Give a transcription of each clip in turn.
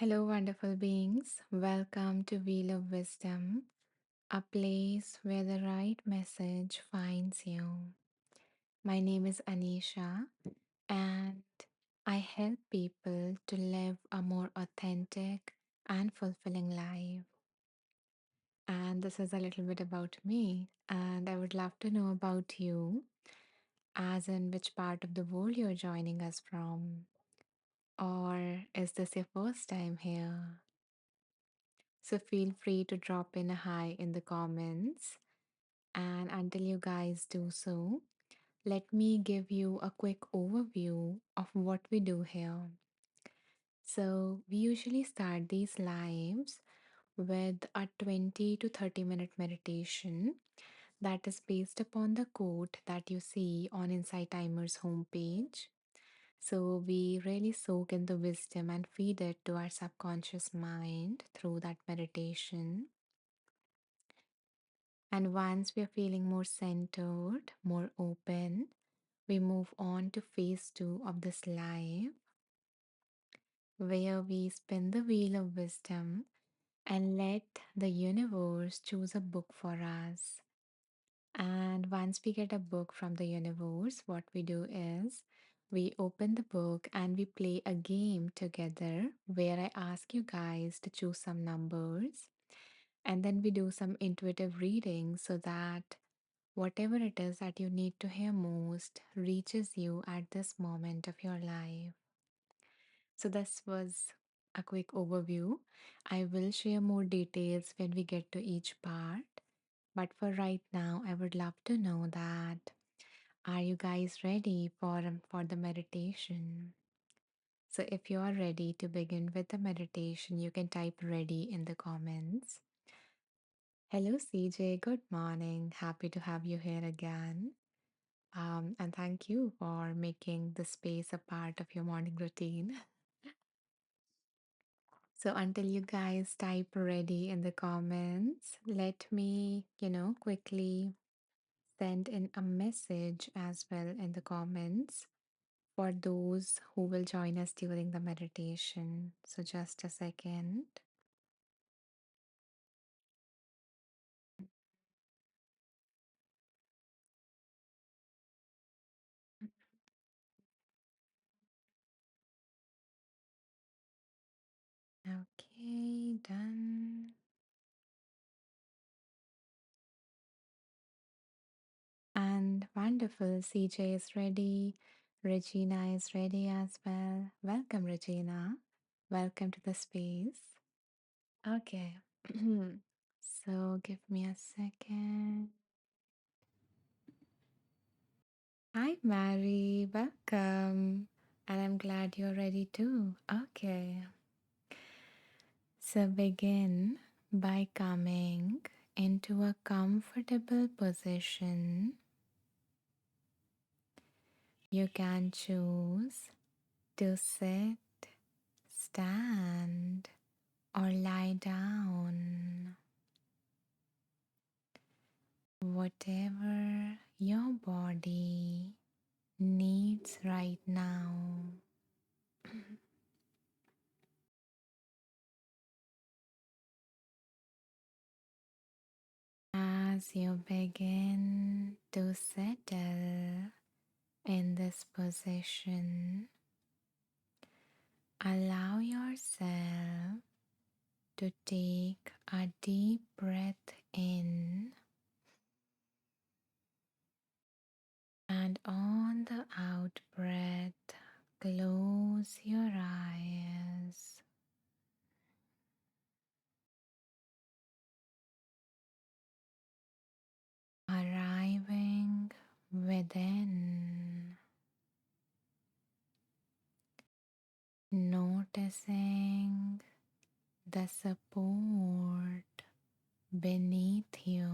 Hello, wonderful beings. Welcome to Wheel of Wisdom, a place where the right message finds you. My name is Anisha, and I help people to live a more authentic and fulfilling life. And this is a little bit about me, and I would love to know about you, as in which part of the world you're joining us from. Or is this your first time here? So feel free to drop in a hi in the comments. And until you guys do so, let me give you a quick overview of what we do here. So, we usually start these lives with a 20 to 30-minute meditation that is based upon the quote that you see on Insight Timer's homepage. So, we really soak in the wisdom and feed it to our subconscious mind through that meditation. And once we are feeling more centered, more open, we move on to phase two of this life, where we spin the wheel of wisdom and let the universe choose a book for us. And once we get a book from the universe, what we do is we open the book and we play a game together where I ask you guys to choose some numbers, and then we do some intuitive reading so that whatever it is that you need to hear most reaches you at this moment of your life. So, this was a quick overview. I will share more details when we get to each part. But for right now, I would love to know that are you guys ready for the meditation? So, if you are ready to begin with the meditation, you can type ready in the comments. Hello, CJ. Good morning. Happy to have you here again. And thank you for making the space a part of your morning routine. So, until you guys type ready in the comments, let me, quickly send in a message as well in the comments for those who will join us during the meditation. So, just a second. Okay, done. And wonderful. CJ is ready. Regina is ready as well. Welcome, Regina. Welcome to the space. Okay. So give me a second. Hi, Mary. Welcome. And I'm glad you're ready too. Okay. So begin by coming into a comfortable position. You can choose to sit, stand, or lie down. Whatever your body needs right now. As you begin to settle in this position, allow yourself to take a deep breath in, and on the out breath, close your eyes. Arriving within, noticing the support beneath you,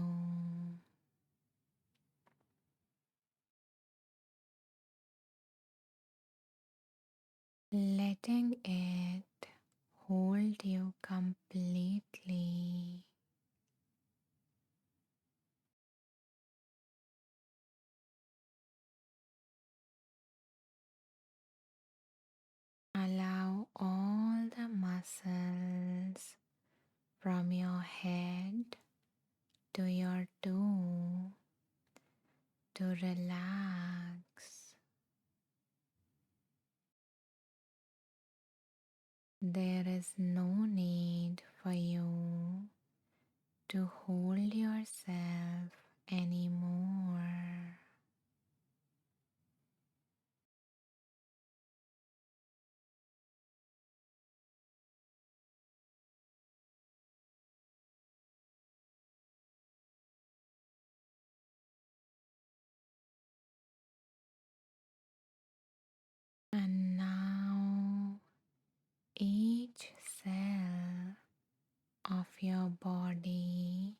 letting it hold you completely. Allow all the muscles from your head to your toe to relax. There is no need for you to hold yourself anymore. And now each cell of your body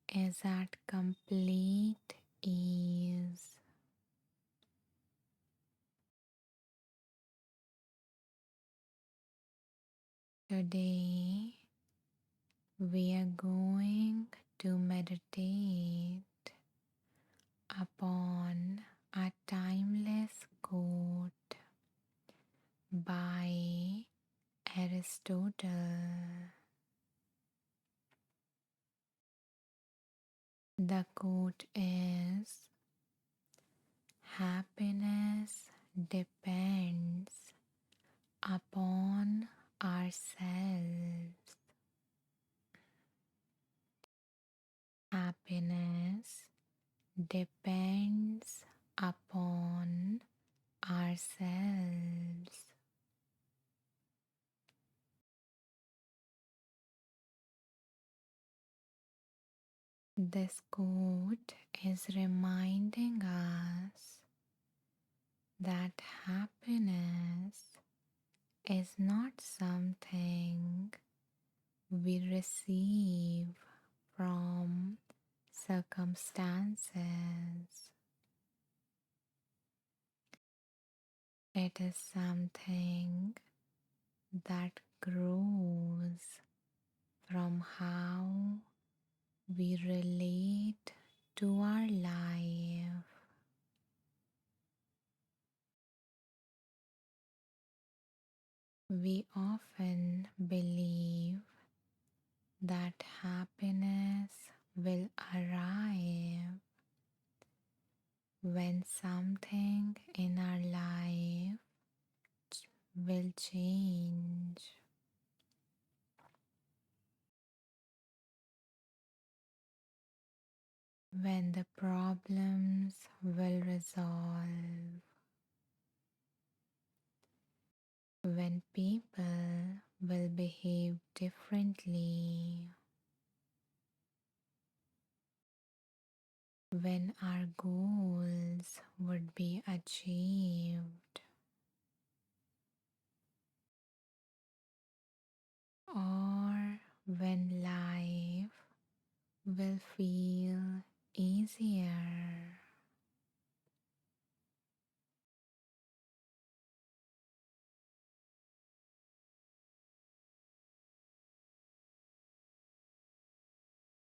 is at complete ease. Today we are going to meditate upon a timeless quote by Aristotle. The quote is: happiness depends upon ourselves. Happiness depends upon ourselves. This quote is reminding us that happiness is not something we receive from circumstances. It is something that grows from how we relate to our life. We often believe that happiness will arrive when something in our life will change, when the problems will resolve, when people will behave differently, when our goals would be achieved, or when life will feel easier.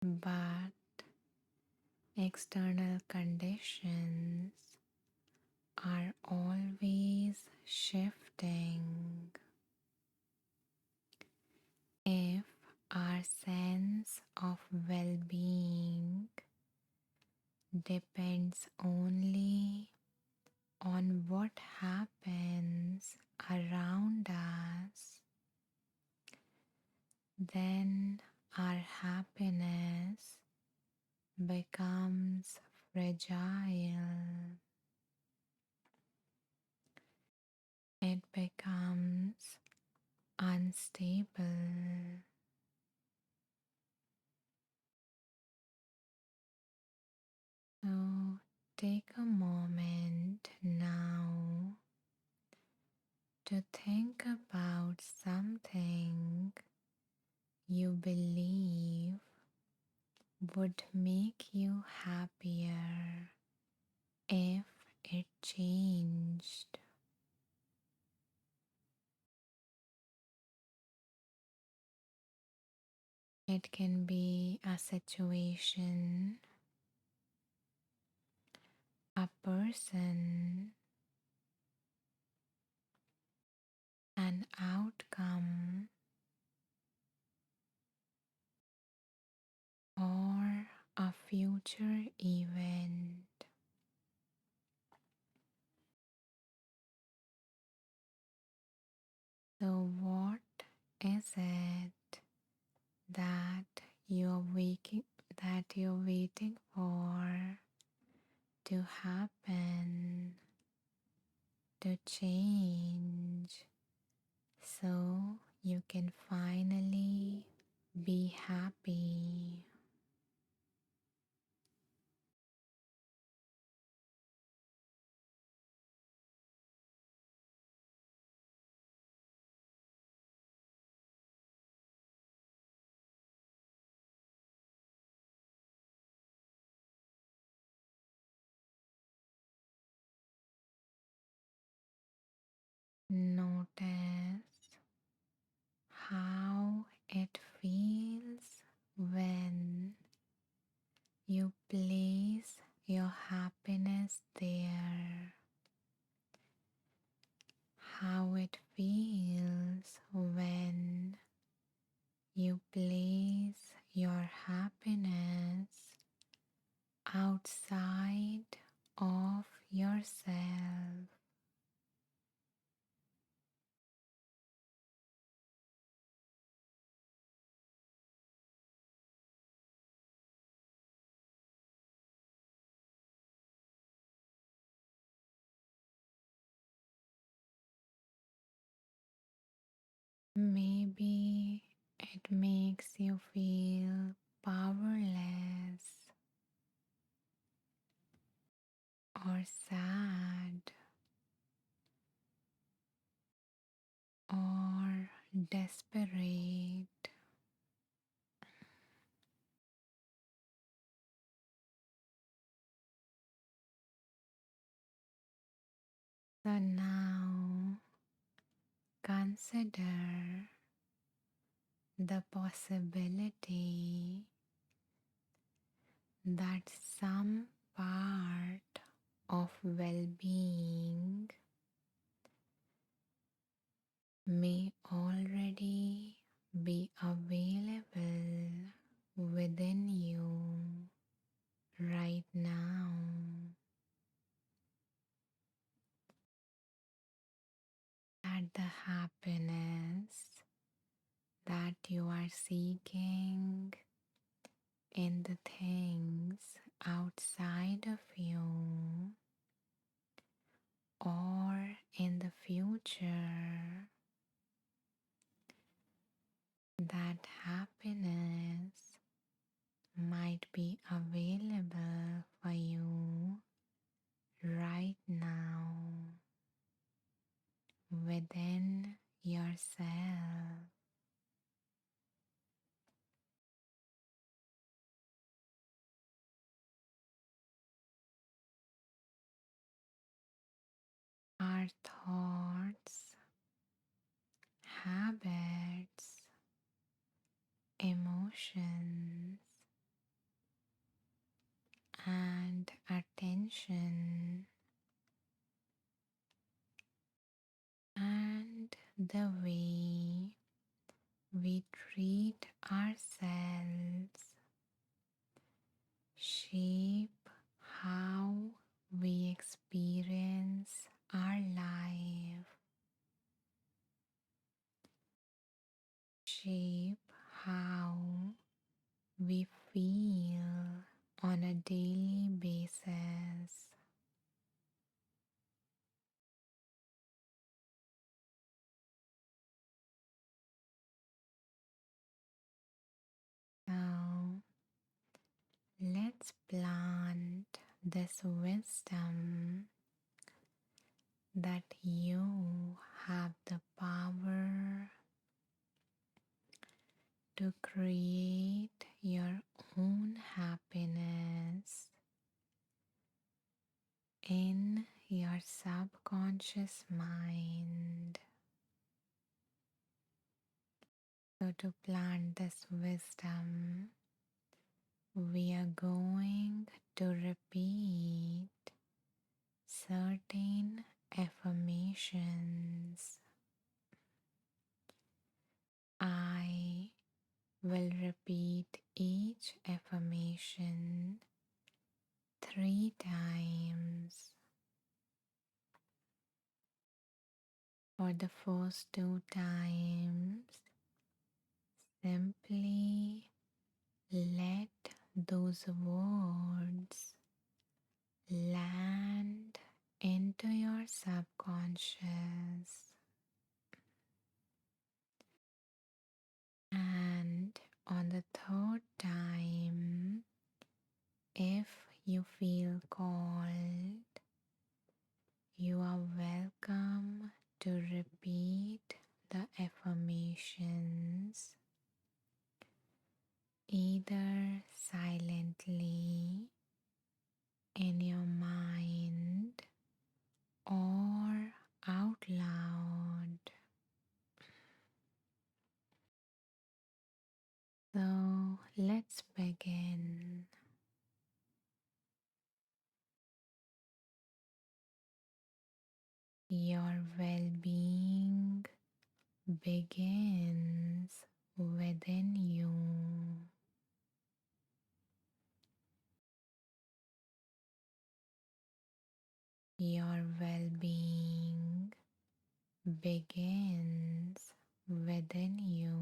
But external conditions are always shifting. If our sense of well being depends only on what happens around us, then our happiness becomes fragile. It becomes unstable. So take a moment now to think about something you believe would make you happier if it changed. It can be a situation, a person, an outcome, or a future event. So, what is it that you're waiting for to happen, to change, so you can finally be happy? Notice how it feels when you place your happiness there, how it feels when you place your happiness outside of yourself. Maybe it makes you feel powerless or sad or desperate. So now consider the possibility that some part of well being may already be available within you right now. That the happiness that you are seeking in the things outside of you or in the future, that happiness might be available for you right now within yourself. Our thoughts, habits, emotions, and attention, and the way we treat ourselves shape how we experience our life, shape how we feel on a daily basis. So let's plant this wisdom that you have the power to create your own happiness in your subconscious mind. So, to plant this wisdom, we are going to repeat certain affirmations. I will repeat each affirmation 3 times. For the first 2 times, simply let those words land into your subconscious. And on the third time, if you feel called, you are welcome to repeat the affirmations either silently in your mind or out loud. So let's begin. Your well being begins within you. Your well being begins within you.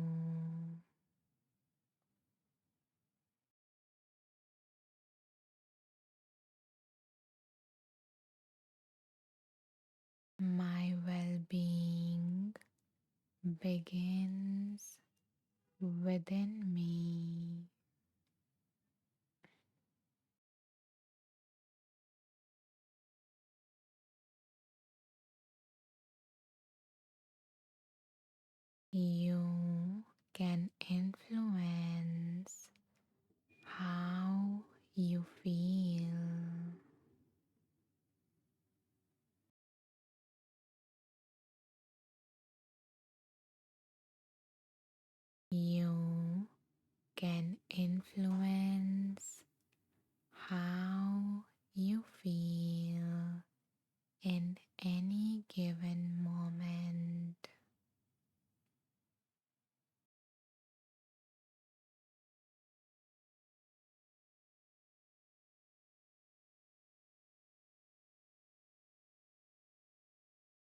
My well being begins within me. You can influence how you feel. You can influence how you feel in any given moment.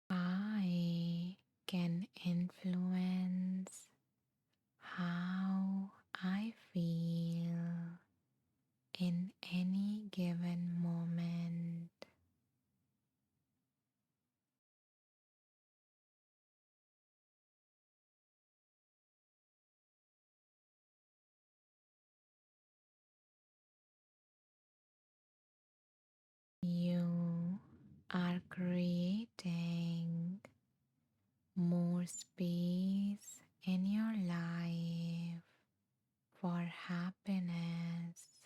I can influence how I feel in any given moment. You are creating more space in your life for happiness.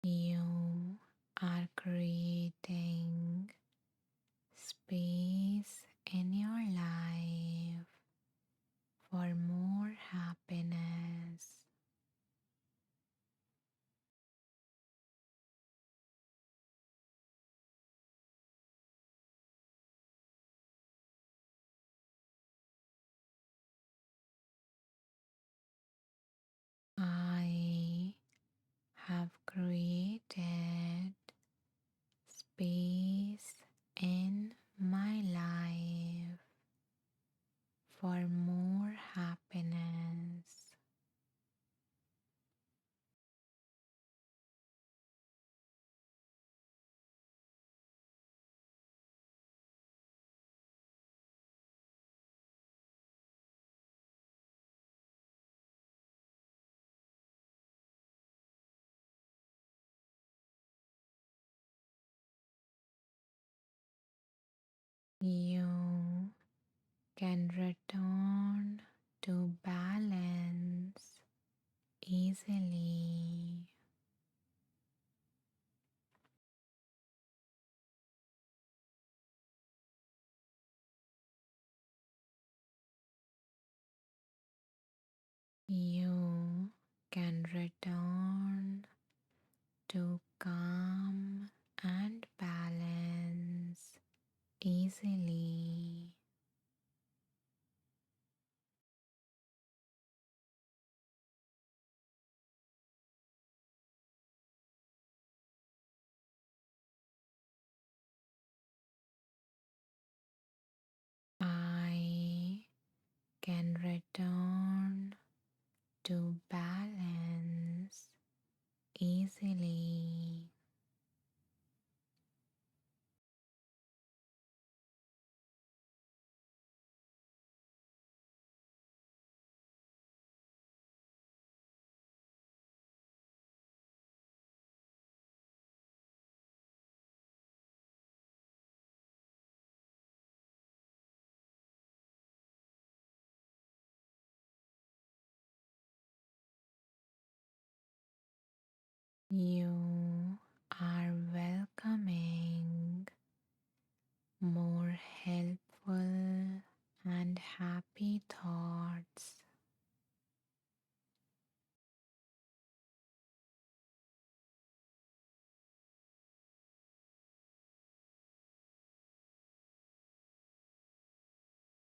You are creating space in your life for more happiness. I have created space in my life for more happiness. You can return to balance easily. You can return to calm easily. I can return to balance easily. You are welcoming more helpful and happy thoughts.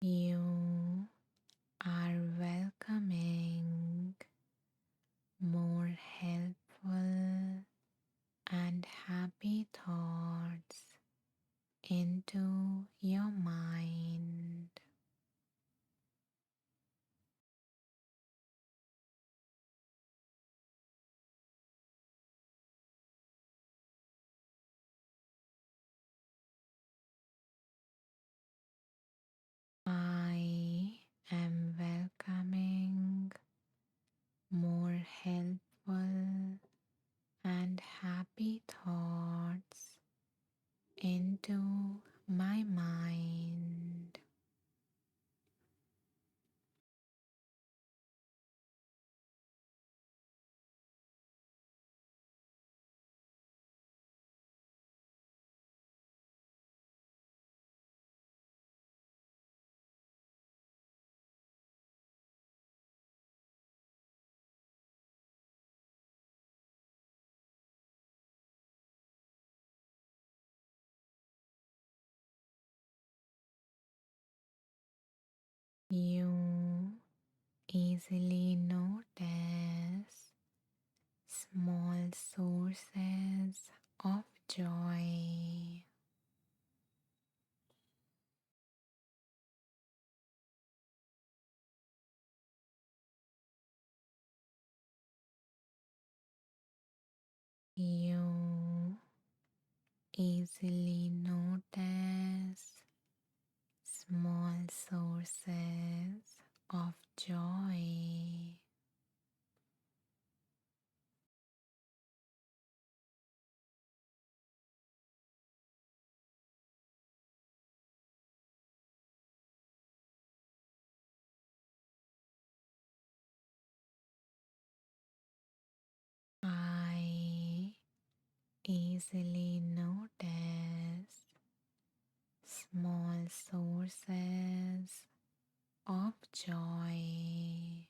You are welcoming more helpful and happy thoughts into your mind. I am welcoming more helpful and happy thoughts into my mind. You easily notice small sources of joy. You easily notice small sources of joy. I easily notice small sources of joy.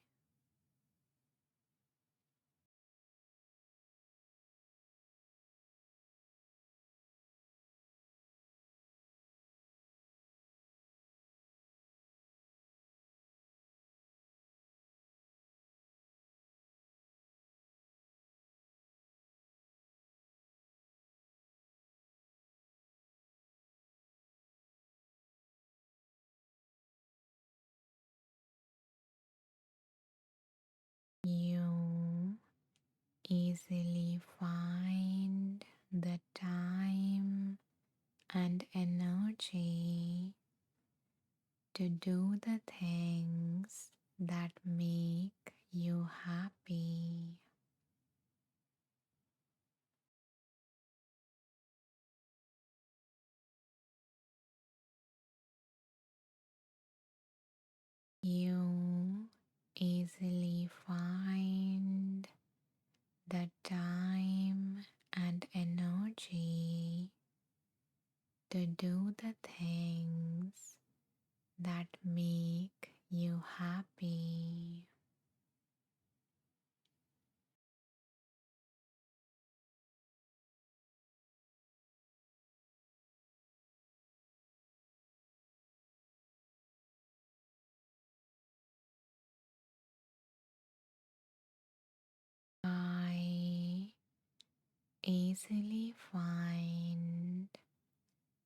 You easily find the time and energy to do the things that make you happy. You easily find the time and energy to do the things that make you happy. easily find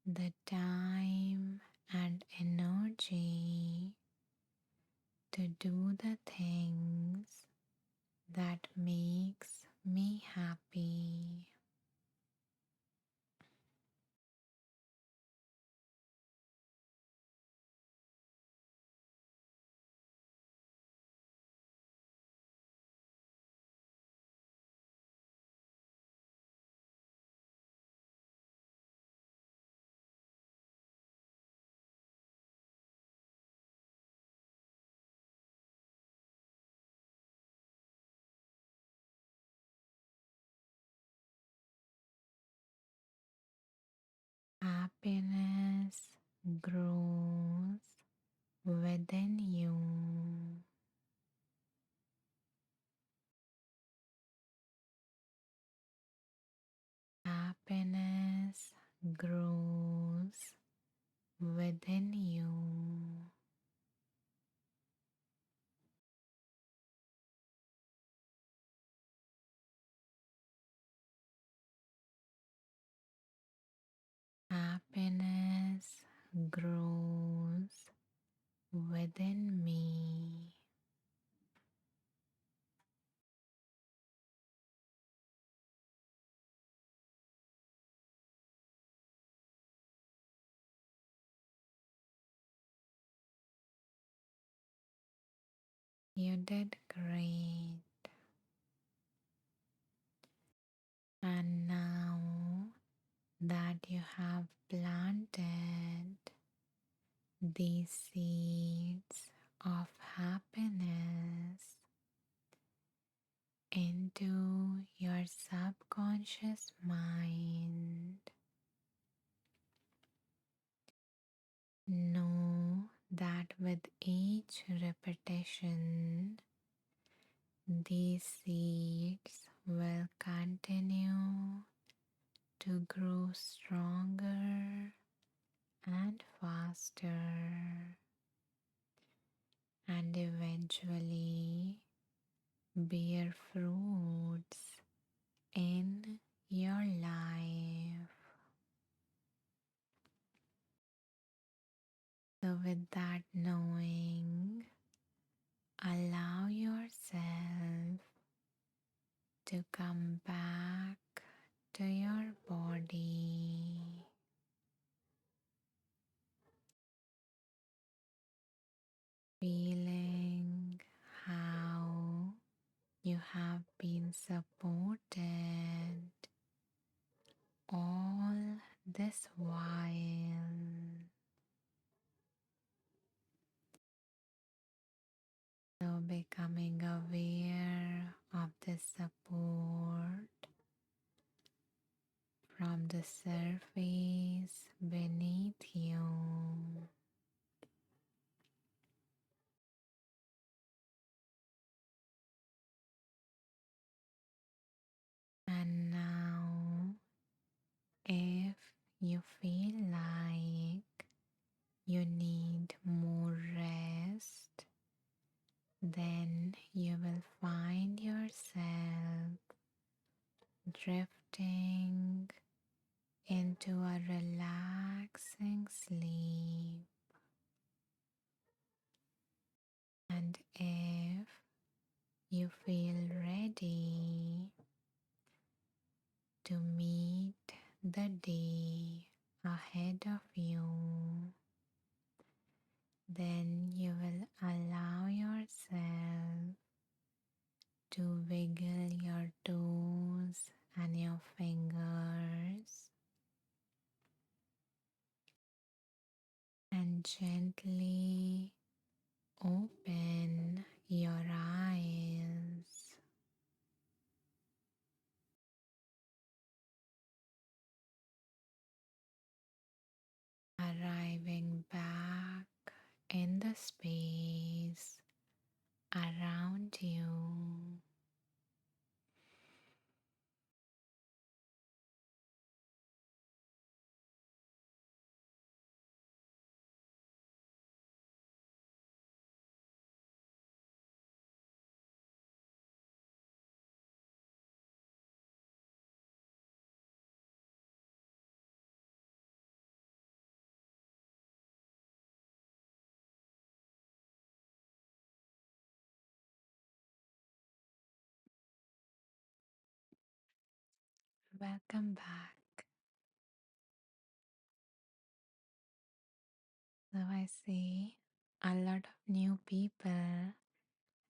the time and energy to do the things that makes me happy. Happiness grows within you. Happiness grows within you. Happiness grows within me. You did great. And now that you have planted these seeds of happiness into your subconscious mind, know that with each repetition, these seeds will continue to grow stronger and faster, and eventually bear fruits in your life. So, with that knowing, allow yourself to come back to your body, feeling how you have been supported all this while. So, becoming aware of the support from the surface beneath you. And now, if you feel like you need more rest, then you will find yourself drifting into a relaxing sleep. And if you feel ready to meet the day ahead of you, then you will allow yourself to wiggle your toes and your fingers and gently open your eyes, arriving back in the space around you. Welcome back. So I see a lot of new people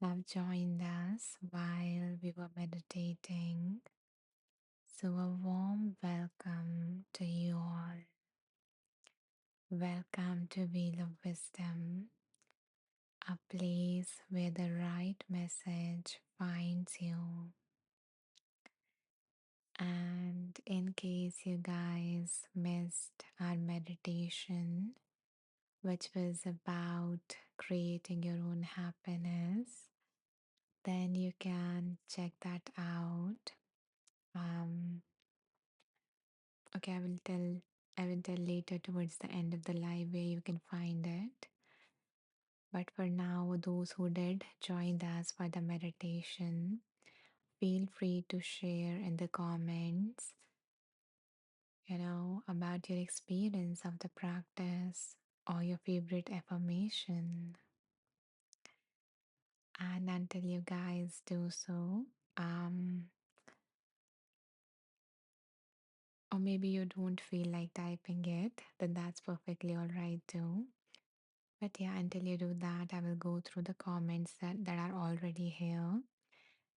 have joined us while we were meditating. So a warm welcome to you all. Welcome to Wheel of Wisdom, a place where the right message finds you. And in case you guys missed our meditation, which was about creating your own happiness, then you can check that out. Um, okay, I will tell later towards the end of the live where you can find it. But for now, those who did join us for the meditation, feel free to share in the comments, about your experience of the practice or your favorite affirmation. And until you guys do so, um, or maybe you don't feel like typing it, then that's perfectly all right too. But yeah, until you do that, I will go through the comments that are already here.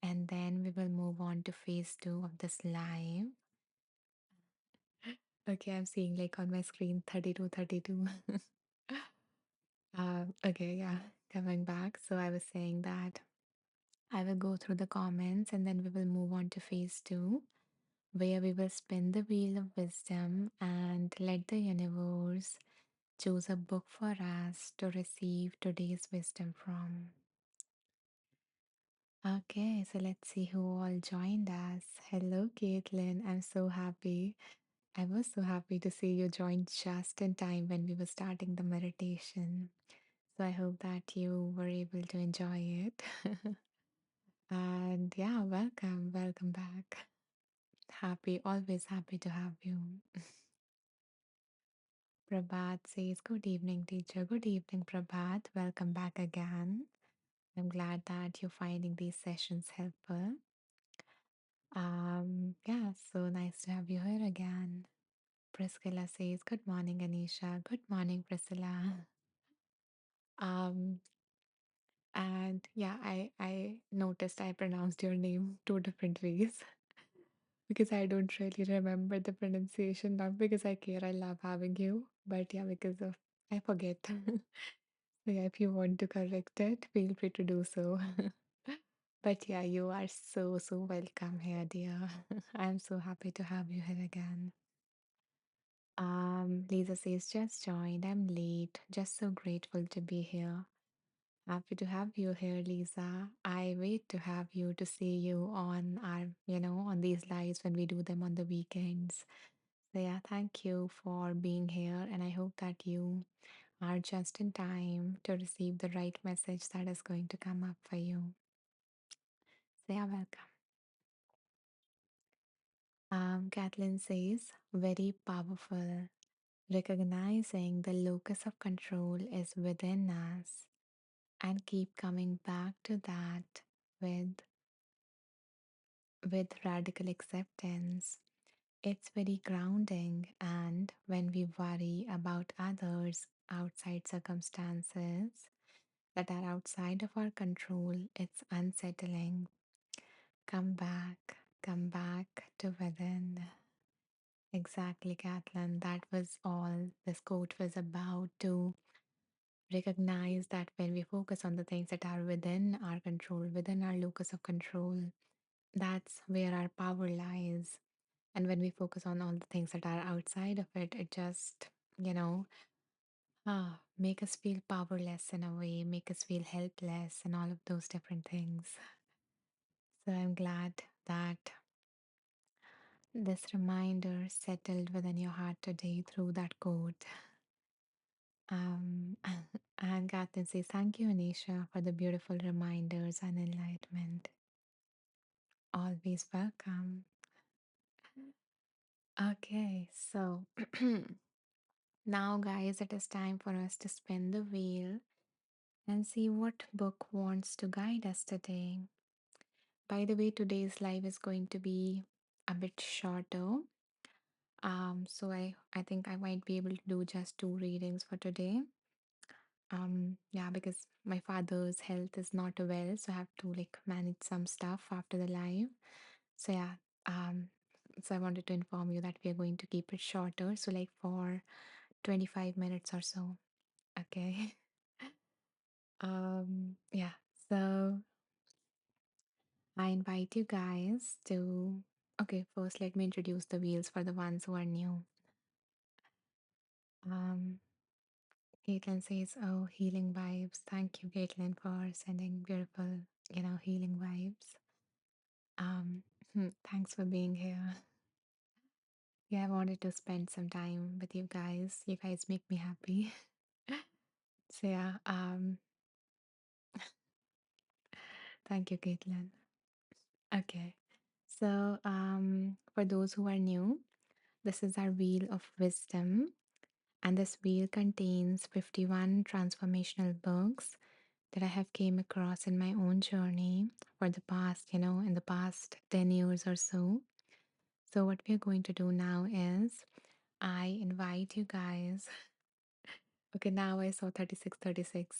And then we will move on to phase two of this live. Okay, I'm seeing like on my screen 32, 32. Okay, yeah, coming back. So I was saying that I will go through the comments and then we will move on to phase two, where we will spin the wheel of wisdom and let the universe choose a book for us to receive today's wisdom from. Okay, so let's see who all joined us. Hello, Caitlin. I'm so happy. I was so happy to see you join just in time when we were starting the meditation. So I hope that you were able to enjoy it. And yeah, welcome back. Happy, always happy to have you. Prabhat says, good evening, teacher. Good evening, Prabhat. Welcome back again. I'm glad that you're finding these sessions helpful. Yeah, so nice to have you here again. Priscilla says, good morning, Anisha. Good morning, Priscilla. Um, and yeah, I noticed I pronounced your name two different ways because I don't really remember the pronunciation, not because I care, I love having you, but yeah, because of I forget. So yeah, if you want to correct it, feel free to do so. But yeah, you are so welcome here, dear. I'm so happy to have you here again. Lisa says just joined. I'm late. Just so grateful to be here. Happy to have you here, Lisa. I wait to have you to see you on on these lives when we do them on the weekends. So yeah, thank you for being here, and I hope that you are just in time to receive the right message that is going to come up for you. So yeah, welcome. Kathleen says, very powerful. Recognizing the locus of control is within us and keep coming back to that with radical acceptance. It's very grounding, and when we worry about others outside circumstances that are outside of our control, it's unsettling. Come back to within. Exactly, Kathleen. That was all this quote was about, to recognize that when we focus on the things that are within our control, within our locus of control, that's where our power lies. And when we focus on all the things that are outside of it, it just, you know, make us feel powerless in a way, make us feel helpless, and all of those different things. So I'm glad that this reminder settled within your heart today through that quote. And Catherine says, thank you, Anisha, for the beautiful reminders and enlightenment. Always welcome. Okay, so now, guys, it is time for us to spin the wheel and see what book wants to guide us today. By the way, today's live is going to be a bit shorter. So I think I might be able to do just two readings for today. Yeah, because my father's health is not well, so I have to like manage some stuff after the live. So yeah, um, so I wanted to inform you that we are going to keep it shorter, so like for 25 minutes or so. Okay. Yeah. So I invite you guys to. Okay, first let me introduce the wheels for the ones who are new. Um, Caitlin says, "Oh, healing vibes." Thank you, Caitlin, for sending beautiful, healing vibes. Um, Thanks for being here. Yeah, I wanted to spend some time with you guys. You guys make me happy. So yeah, thank you, Caitlin. Okay. So for those who are new, this is our wheel of wisdom, and this wheel contains 51 transformational books that I have came across in my own journey for the past, in the past 10 years or so. So what we're going to do now is I invite you guys. Okay, now I saw 36, 36.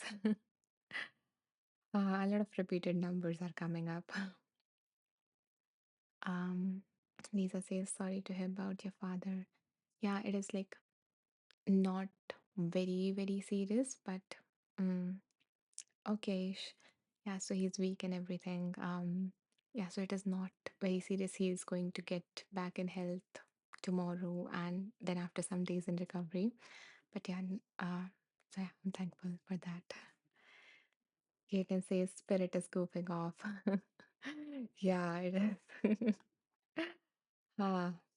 A lot of repeated numbers are coming up. Um, Lisa says, sorry to hear about your father. Yeah, it is like not very, very serious, but um, okay. Yeah, so he's weak and everything. Yeah, so it is not very serious. He is going to get back in health tomorrow and then after some days in recovery. But yeah, so yeah, I'm thankful for that. Caitlin says spirit is goofing off. Yeah, it is.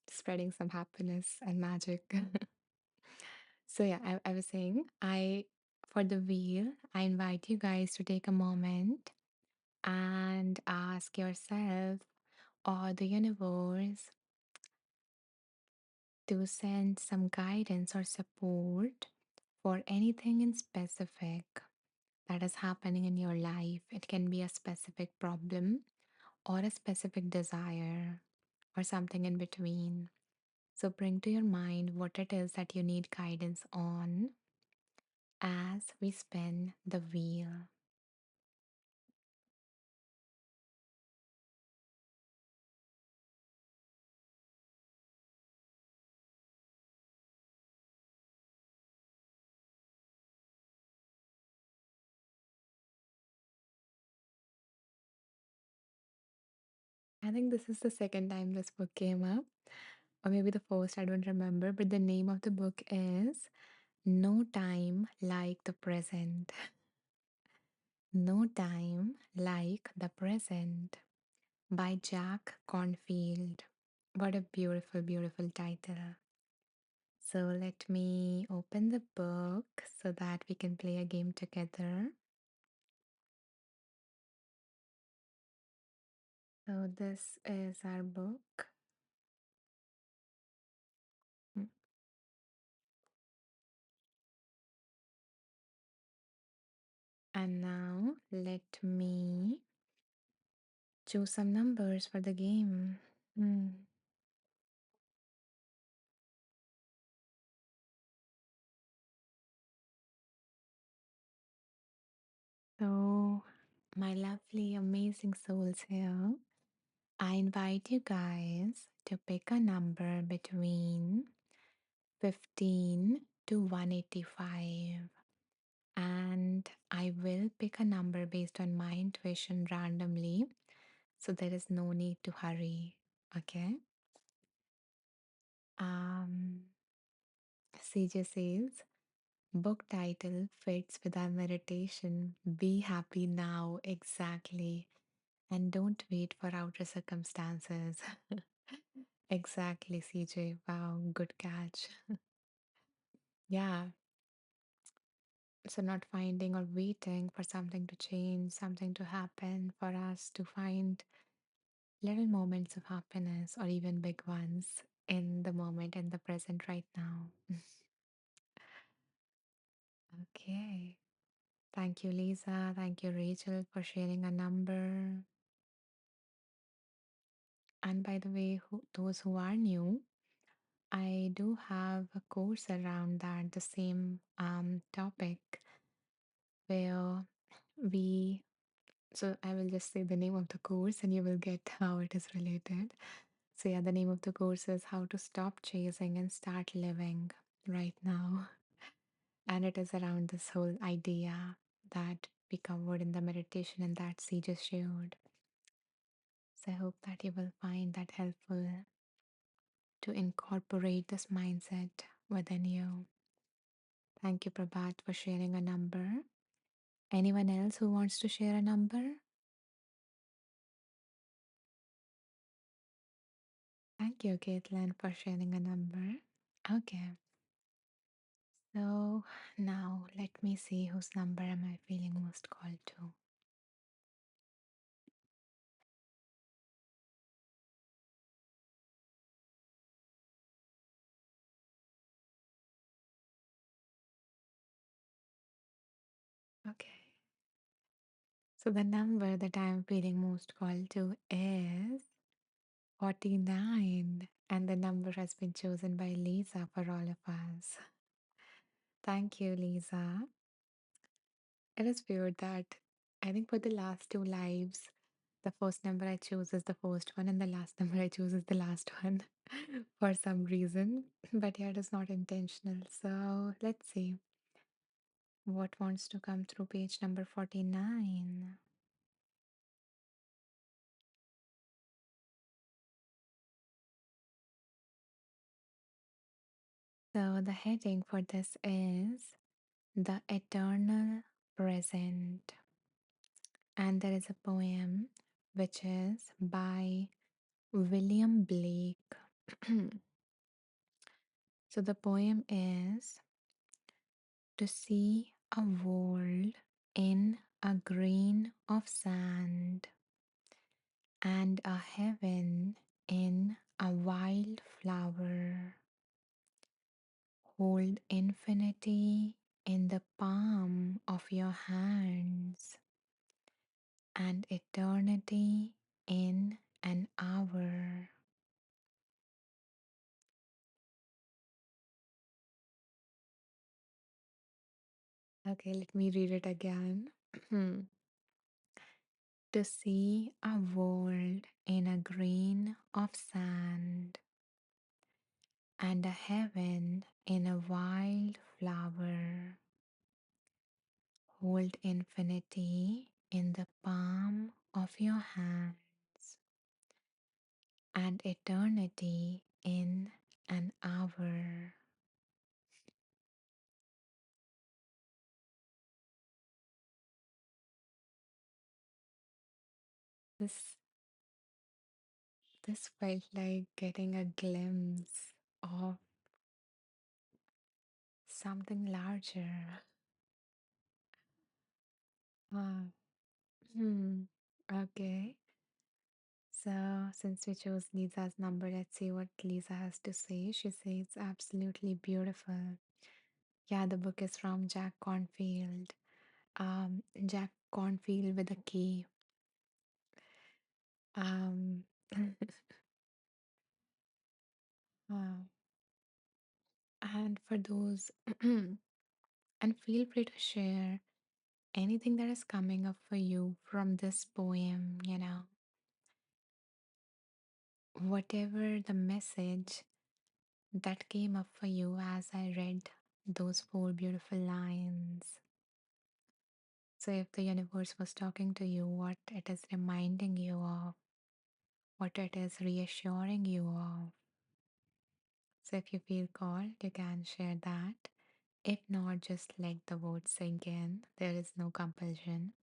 Spreading some happiness and magic. So yeah, I was saying, I for the wheel, I invite you guys to take a moment and ask yourself or the universe to send some guidance or support for anything in specific that is happening in your life. It can be a specific problem or a specific desire or something in between. So bring to your mind what it is that you need guidance on as we spin the wheel. I think this is the second time this book came up, or maybe the first, I don't remember, but the name of the book is No Time Like the Present. No Time Like the Present by Jack Cornfield. What a beautiful, beautiful title. So let me open the book so that we can play a game together. So this is our book. Mm, And now let me choose some numbers for the game. Hmm. So, my lovely, amazing souls here, I invite you guys to pick a number between 15 to 185. And I will pick a number based on my intuition randomly. So there is no need to hurry. Okay. Um, CJ says, book title fits with our meditation. Be happy now. Exactly. And don't wait for outer circumstances. Exactly, CJ. Wow, good catch. Yeah. So, not finding or waiting for something to change, something to happen, for us to find little moments of happiness or even big ones in the moment, in the present right now. Okay. Thank you, Lisa. Thank you, Rachel, for sharing a number. And by the way, those who are new, I do have a course around that, the same topic, where we, so I will just say the name of the course and you will get how it is related. So, yeah, the name of the course is How to Stop Chasing and Start Living Right Now. And it is around this whole idea that we covered in the meditation and that she just shared. So, I hope that you will find that helpful to incorporate this mindset within you. Thank you, Prabhat, for sharing a number. Anyone else who wants to share a number? Thank you, Caitlin, for sharing a number. Okay, so now let me see whose number am I feeling most called to. Okay, so the number that I'm feeling most called to is 49, and the number has been chosen by Lisa for all of us. Thank you, Lisa. It is weird that I think for the last two lives, the first number I choose is the first one, and the last number I choose is the last one for some reason. But yeah, it is not intentional. So let's see what wants to come through page number 49. So the heading for this is The Eternal Present. And there is a poem which is by William Blake. So the poem is To see a world in a grain of sand and a heaven in a wild flower. Hold infinity in the palm of your hands and eternity in an hour. Okay, let me read it again. To see a world in a grain of sand and a heaven in a wild flower. Hold infinity in the palm of your hands and eternity in an hour. This this felt like getting a glimpse of something larger. Ah, okay. So, since we chose Lisa's number, let's see what Lisa has to say. She says it's absolutely beautiful. Yeah, the book is from Jack Cornfield. Jack Cornfield with a K. Um, uh, and for those, and feel free to share anything that is coming up for you from this poem, whatever the message that came up for you as I read those four beautiful lines. So, if the universe was talking to you, what it is reminding you of, what it is reassuring you of. So, if you feel called, you can share that. If not, just let the words sink in. There is no compulsion.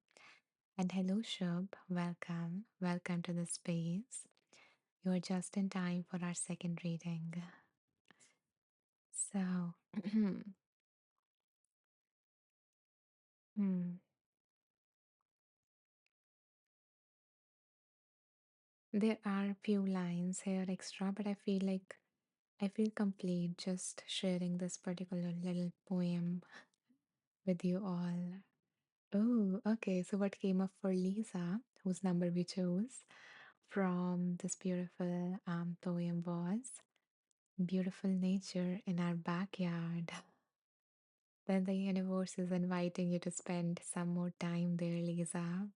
And hello, Shub. Welcome. Welcome to the space. You are just in time for our second reading. So, hmm, there are a few lines here extra, but I feel complete just sharing this particular little poem with you all. Oh, okay. So what came up for Lisa, whose number we chose? from this beautiful poem was beautiful nature in our backyard. Then the universe is inviting you to spend some more time there, Lisa,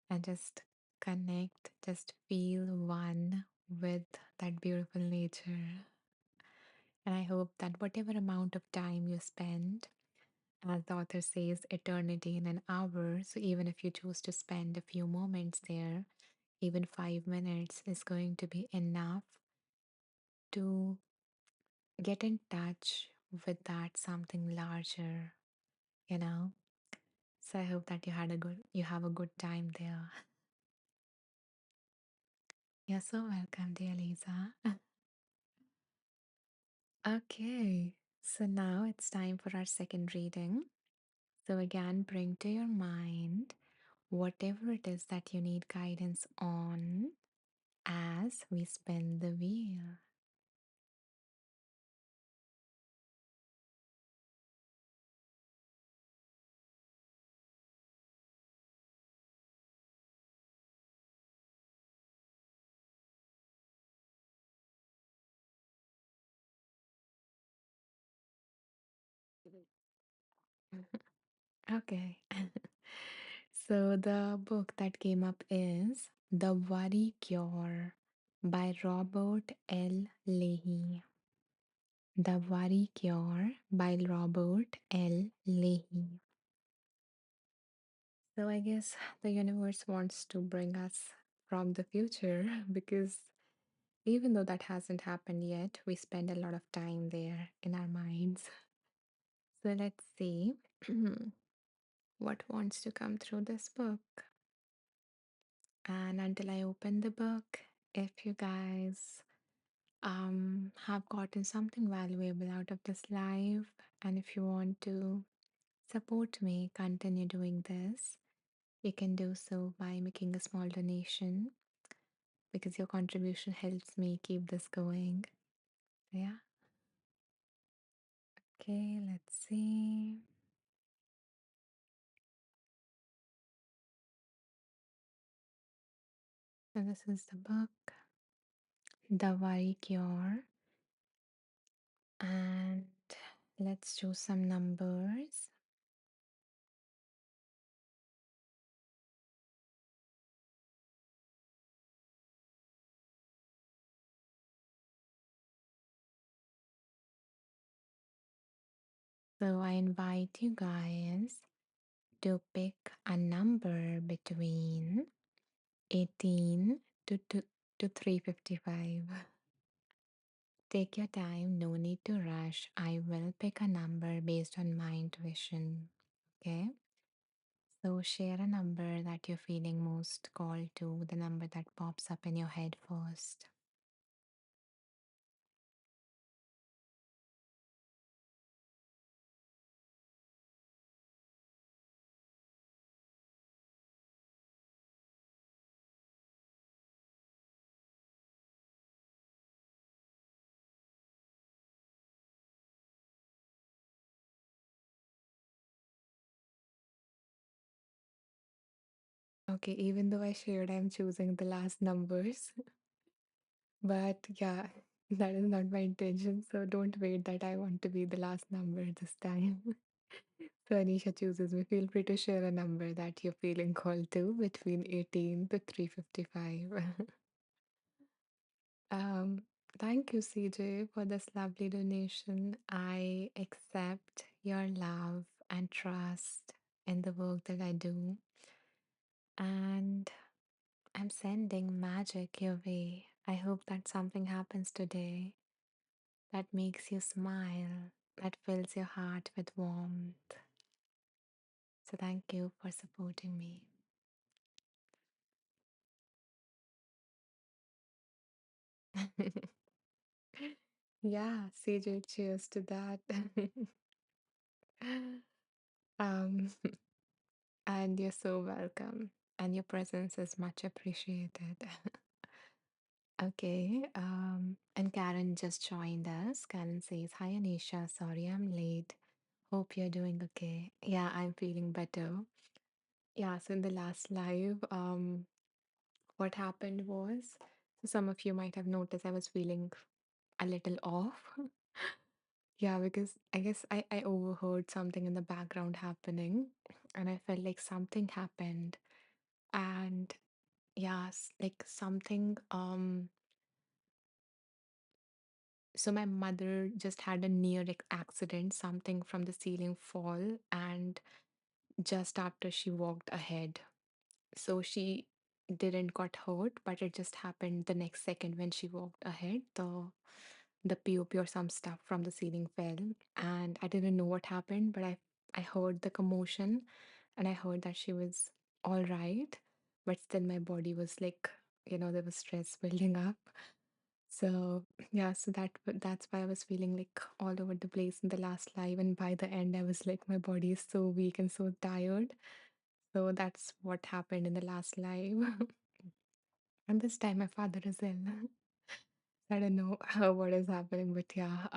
and just connect, just feel one with that beautiful nature. And I hope that whatever amount of time you spend, as the author says, eternity in an hour. So even if you choose to spend a few moments there, even 5 minutes is going to be enough to get in touch with that something larger, you know. So I hope that you have a good time there. You're so welcome, dear Lisa. Okay, so now it's time for our second reading. So again, bring to your mind whatever it is that you need guidance on as we spin the wheel. Okay. So the book that came up is The Worry Cure by Robert L. Leahy. The Worry Cure by Robert L. Leahy. So I guess the universe wants to bring us from the future because even though that hasn't happened yet, we spend a lot of time there in our minds. So let's see what wants to come through this book. And until I open the book, if you guys have gotten something valuable out of this live, and if you want to support me continue doing this, you can do so by making a small donation because your contribution helps me keep this going. Yeah. Okay, let's see. So this is the book, The Worry Cure, and let's choose some numbers. So I invite you guys to pick a number between 18 to 355. Take your time, no need to rush. I will pick a number based on my intuition. Okay? So share a number that you're feeling most called to, the number that pops up in your head first. Okay, even though I shared I'm choosing the last numbers, but yeah, that is not my intention. So don't wait that I want to be the last number this time. So Anisha chooses me. Feel free to share a number that you're feeling called to between 18 to 355. um, Thank you, CJ, for this lovely donation. I accept your love and trust in the work that I do. And I'm sending magic your way. I hope that something happens today that makes you smile, that fills your heart with warmth. So thank you for supporting me. Yeah, CJ, cheers to that. um, and you're so welcome. And your presence is much appreciated. Okay, and Karen just joined us. Karen says, Hi Anisha, sorry I'm late. Hope you're doing okay. Yeah, I'm feeling better. Yeah, so in the last live, what happened was, so some of you might have noticed I was feeling a little off. Yeah, because I guess I overheard something in the background happening and I felt like something happened. And yes, like something, so my mother just had a near accident, something from the ceiling fall, and just after she walked ahead. So she didn't got hurt, but it just happened the next second when she walked ahead. The POP or some stuff from the ceiling fell, and I didn't know what happened, but I heard the commotion, and I heard that she was all right, but still my body was like, there was stress building up. So yeah, so that's why I was feeling like all over the place in the last live, and by the end I was like my body is so weak and so tired. So that's what happened in the last live. And this time my father is ill. I don't know what is happening, but yeah,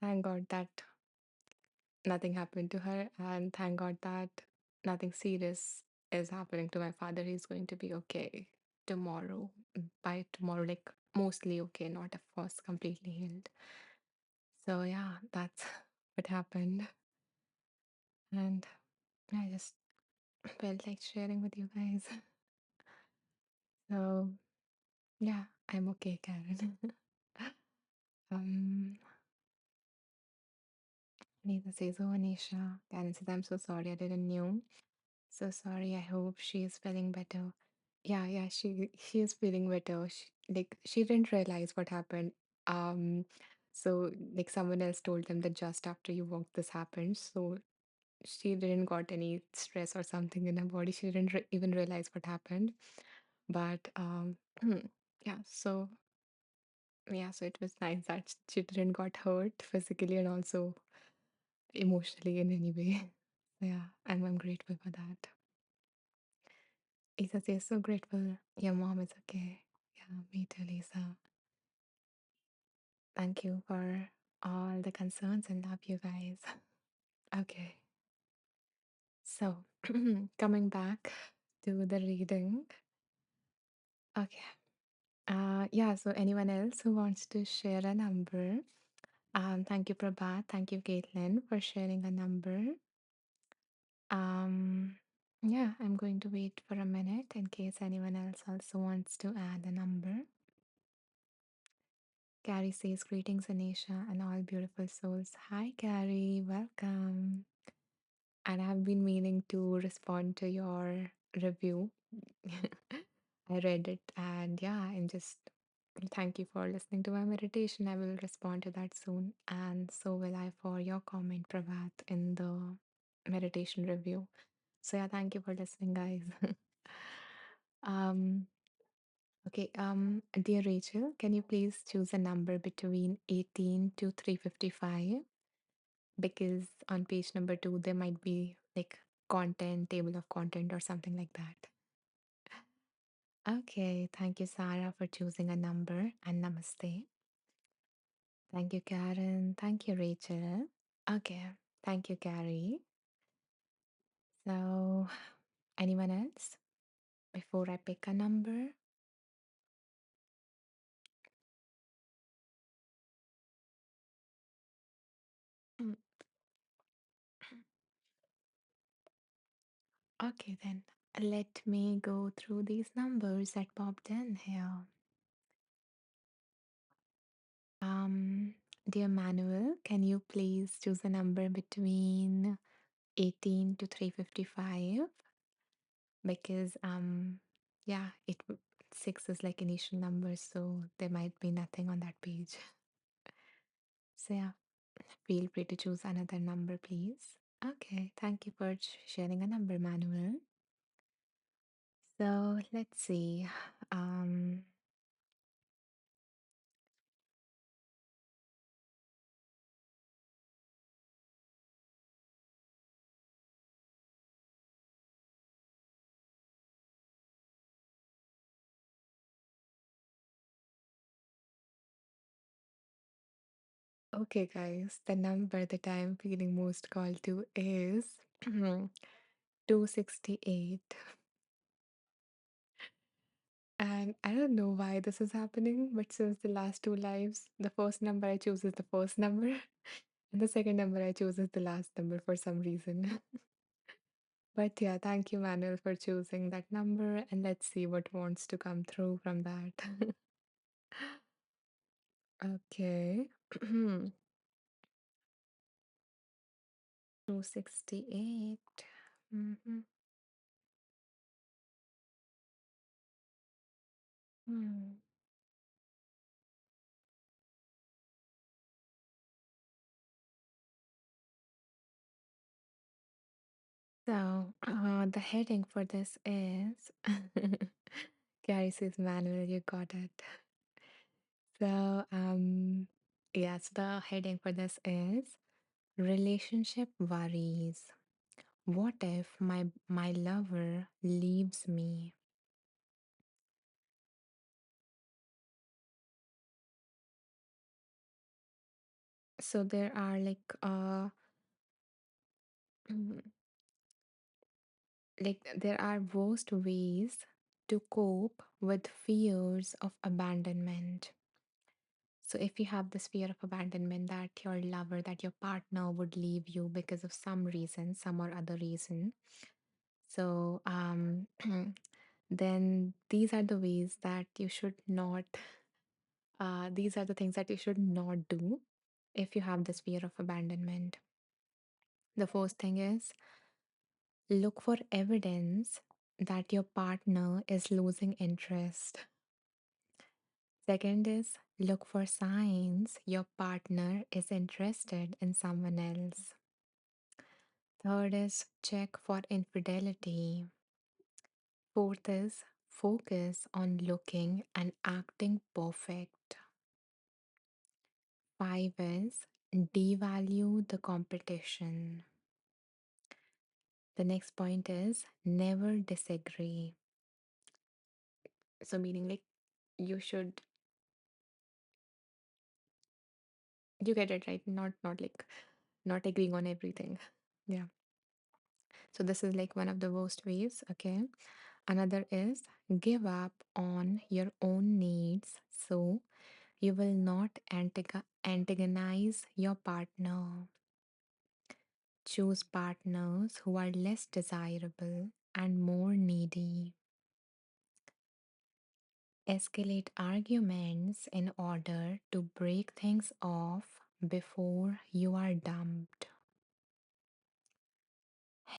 thank God that nothing happened to her, and thank God that nothing serious is happening to my father. He's going to be okay tomorrow. By tomorrow, like mostly okay, not of course completely healed. So yeah, that's what happened. And I just felt like sharing with you guys. So yeah, I'm okay, Karen. um, Neither says, oh, Anisha. Karen says, I'm so sorry, I didn't know. So sorry. I hope she is feeling better. Yeah, she is feeling better. She didn't realize what happened. Um, so like someone else told them that just after you walked, this happened. So she didn't got any stress or something in her body. She didn't even realize what happened. But yeah. So it was nice that she didn't got hurt physically and also emotionally in any way. So yeah, I'm grateful for that. Lisa says, so grateful your mom is okay. Yeah, me too, Lisa. Thank you for all the concerns and love you guys. Okay, so coming back to the reading. Okay. Yeah, so anyone else who wants to share a number? Thank you, Prabhat. Thank you, Caitlin, for sharing a number. Um, yeah, I'm going to wait for a minute in case anyone else also wants to add a number. Carrie says, greetings, Anisha, and all beautiful souls. Hi, Carrie, welcome. And I've been meaning to respond to your review. I read it, and yeah, I'm just thank you for listening to my meditation. I will respond to that soon, and so will I for your comment, Prabhat, in the meditation review. So yeah, thank you for listening, guys. um, okay, dear Rachel, can you please choose a number between 18 to 355? Because on page number 2, there might be like content, table of content, or something like that. Okay, thank you, Sarah, for choosing a number, and namaste. Thank you, Karen. Thank you, Rachel. Okay, thank you, Gary. So, anyone else before I pick a number? Mm, Okay, then let me go through these numbers that popped in here. Um, Dear Manuel, can you please choose a number between 18 to 355? Because yeah, 6 is like initial number, so there might be nothing on that page. So yeah, feel free to choose another number, please. Okay, thank you for sharing a number, Manuel. So let's see. Um, okay, guys, the number that I'm feeling most called to is 268. And I don't know why this is happening, but since the last two lives, the first number I choose is the first number, and the second number I choose is the last number for some reason. But yeah, thank you, Manuel, for choosing that number, and let's see what wants to come through from that. Okay. 268. Mhm. Hmm. So, the heading for this is Gary says, Manuel, you got it. So, yes, the heading for this is Relationship Worries. What if my lover leaves me? So there are like there are worst ways to cope with fears of abandonment. So if you have this fear of abandonment that your lover, that your partner would leave you because of some reason, some or other reason, so then these are the ways that you should not, these are the things that you should not do if you have this fear of abandonment. The first thing is look for evidence that your partner is losing interest. Second is look for signs your partner is interested in someone else. Third is check for infidelity. Fourth is focus on looking and acting perfect. Five is devalue the competition. The next point is never disagree. So, meaning like you should, you get it right, not like not agreeing on everything. Yeah. So, this is like one of the worst ways. Okay. Another is give up on your own needs so you will not antagonize your partner. Choose partners who are less desirable and more needy. Escalate arguments in order to break things off before you are dumped.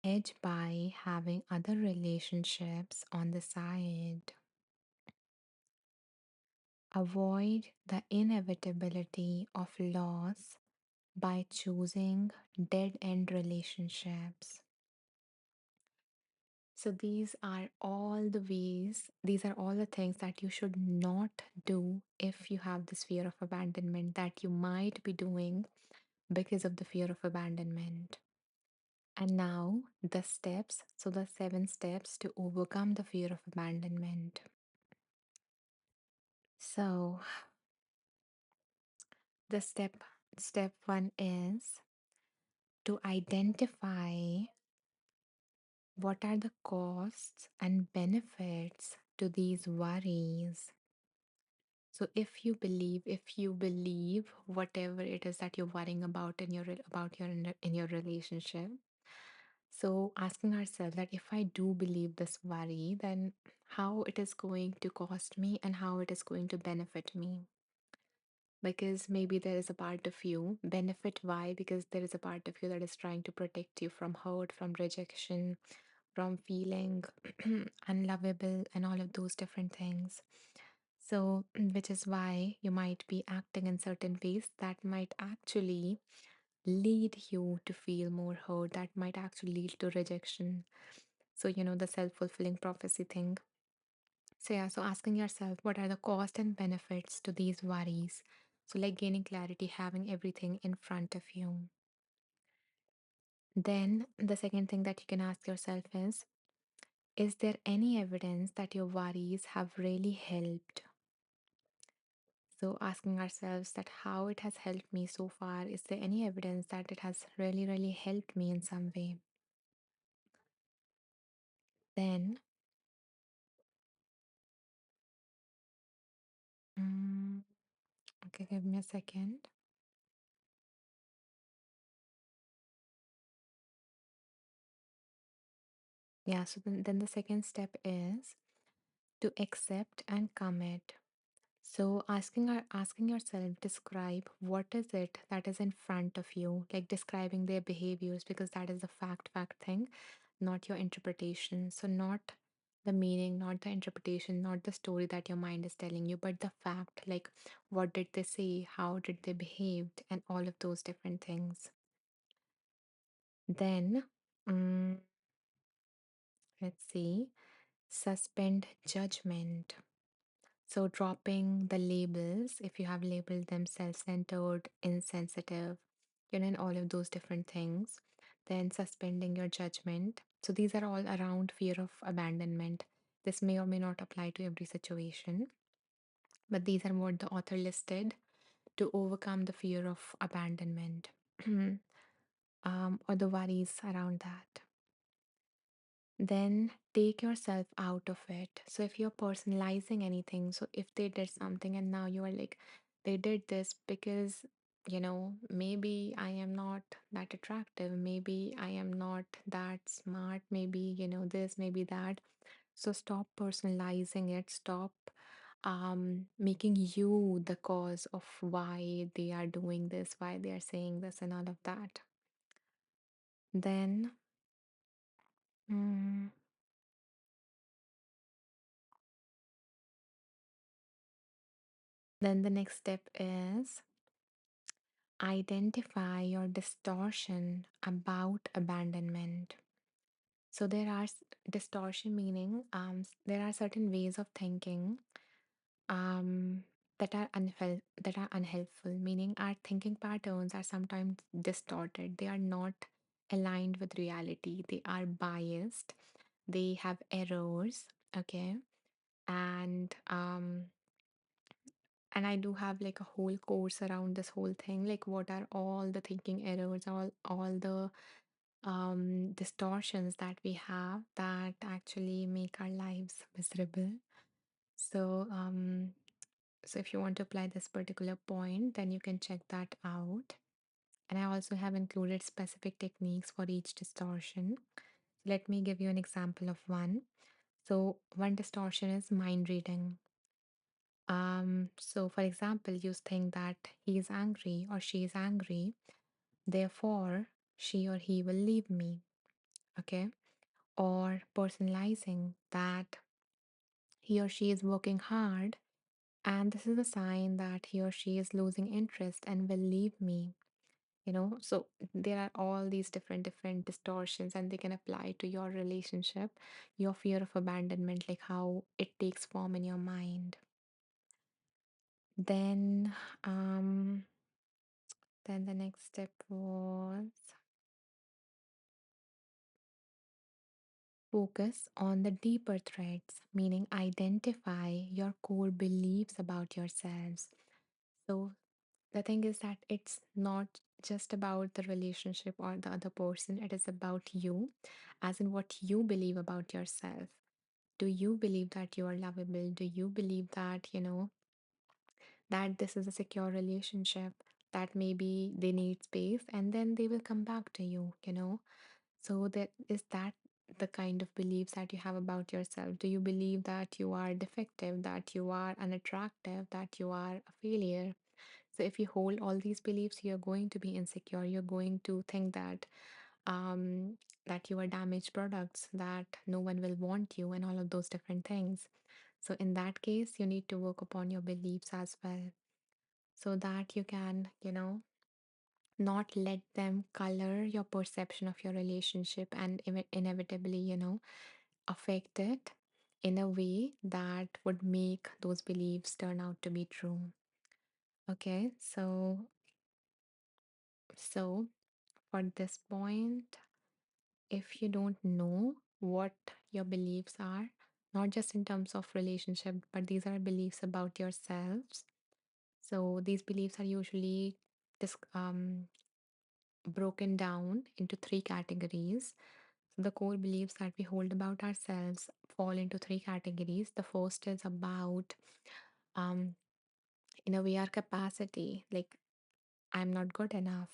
Hedge by having other relationships on the side. Avoid the inevitability of loss by choosing dead end relationships. So, these are all the things that you should not do if you have this fear of abandonment that you might be doing because of the fear of abandonment. And now, the steps. So, the 7 steps to overcome the fear of abandonment. So, the step one is to identify what are the costs and benefits to these worries. So if you believe whatever it is that you're worrying about in your about your in your relationship, so asking ourselves that if I do believe this worry, then how it is going to cost me and how it is going to benefit me. Because maybe there is a part of you, benefit why? Because there is a part of you that is trying to protect you from hurt, from rejection, from feeling unlovable, and all of those different things. So, which is why you might be acting in certain ways that might actually lead you to feel more hurt, that might actually lead to rejection. So, the self fulfilling prophecy thing. So, yeah, so asking yourself what are the cost and benefits to these worries? So, like gaining clarity, having everything in front of you. Then, the second thing that you can ask yourself is there any evidence that your worries have really helped? So, asking ourselves that how it has helped me so far, is there any evidence that it has really, really helped me in some way? Then, Okay, give me a second. Yeah, so then the second step is to accept and commit. So asking yourself, describe what is it that is in front of you, like describing their behaviors, because that is the fact thing, not your interpretation. So not the meaning, not the interpretation, not the story that your mind is telling you, but the fact, like what did they say, how did they behave, and all of those different things. Then let's see, suspend judgment. So, dropping the labels, if you have labeled them self centered, insensitive, and all of those different things, then suspending your judgment. So, these are all around fear of abandonment. This may or may not apply to every situation, but these are what the author listed to overcome the fear of abandonment or the worries around that. Then take yourself out of it. So if you're personalizing anything, so if they did something and now you are like, they did this because, maybe I am not that attractive, maybe I am not that smart, maybe, this, maybe that. So stop personalizing it, stop making you the cause of why they are doing this, why they are saying this, and all of that. Then, mm, then the next step is identify your distortion about abandonment. So there are distortion meaning there are certain ways of thinking um, that are unhelpful. Meaning our thinking patterns are sometimes distorted. They are not aligned with reality. They are biased. They have errors. Okay, and I do have like a whole course around this whole thing, like what are all the thinking errors, all the distortions that we have that actually make our lives miserable. So so if you want to apply this particular point, then you can check that out. And I also have included specific techniques for each distortion. Let me give you an example of one. So one distortion is mind reading. So for example, you think that he is angry or she is angry, therefore she or he will leave me. Okay. Or personalizing that he or she is working hard and this is a sign that he or she is losing interest and will leave me. So there are all these different distortions and they can apply to your relationship, your fear of abandonment, like how it takes form in your mind. Then um then the next step was focus on the deeper threads, meaning identify your core beliefs about yourselves. So the thing is that it's not just about the relationship or the other person, it is about you, as in what you believe about yourself. Do you believe that you are lovable? Do you believe that, that this is a secure relationship, that maybe they need space and then they will come back to you? So that is that the kind of beliefs that you have about yourself. Do you believe that you are defective, that you are unattractive, that you are a failure? So if you hold all these beliefs, you're going to be insecure. You're going to think that you are damaged products, that no one will want you, and all of those different things. So in that case, you need to work upon your beliefs as well, so that you can, not let them color your perception of your relationship and inevitably, affect it in a way that would make those beliefs turn out to be true. Okay, so for this point, if you don't know what your beliefs are, not just in terms of relationship, but these are beliefs about yourselves. So these beliefs are usually broken down into three categories. So the core beliefs that we hold about ourselves fall into three categories. The first is about um, In a way, our capacity, like, I'm not good enough.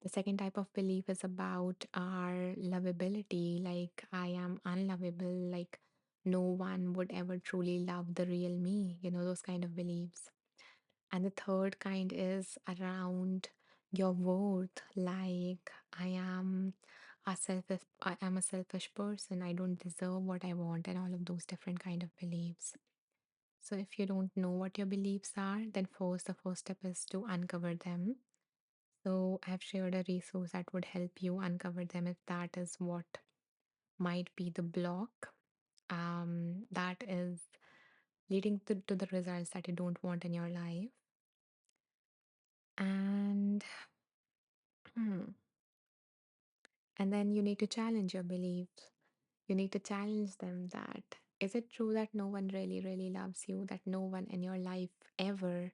The second type of belief is about our lovability, like, I am unlovable, like, no one would ever truly love the real me, those kind of beliefs. And the third kind is around your worth, like, I am a selfish person, I don't deserve what I want, and all of those different kind of beliefs. So if you don't know what your beliefs are, then first the first step is to uncover them. So I've shared a resource that would help you uncover them if that is what might be the block that is leading to the results that you don't want in your life. And and then you need to challenge your beliefs. You need to challenge them that is it true that no one really, really loves you, that no one in your life ever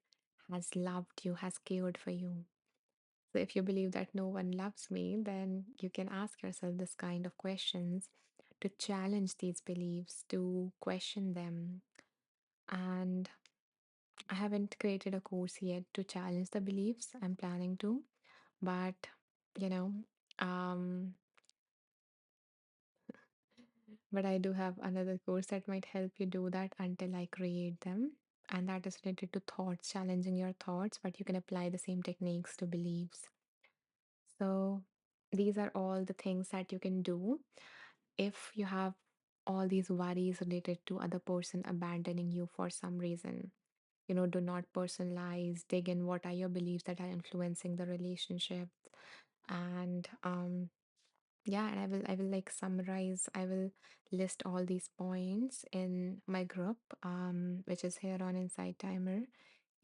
has loved you, has cared for you? So if you believe that no one loves me, then you can ask yourself this kind of questions to challenge these beliefs, to question them. And I haven't created a course yet to challenge the beliefs. I'm planning to, but you know, um, but I do have another course that might help you do that until I create them. And that is related to thoughts, challenging your thoughts, but you can apply the same techniques to beliefs. So these are all the things that you can do if you have all these worries related to other person abandoning you for some reason. Do not personalize, dig in what are your beliefs that are influencing the relationship. And yeah, and I will like summarize, I will list all these points in my group, which is here on Inside Timer,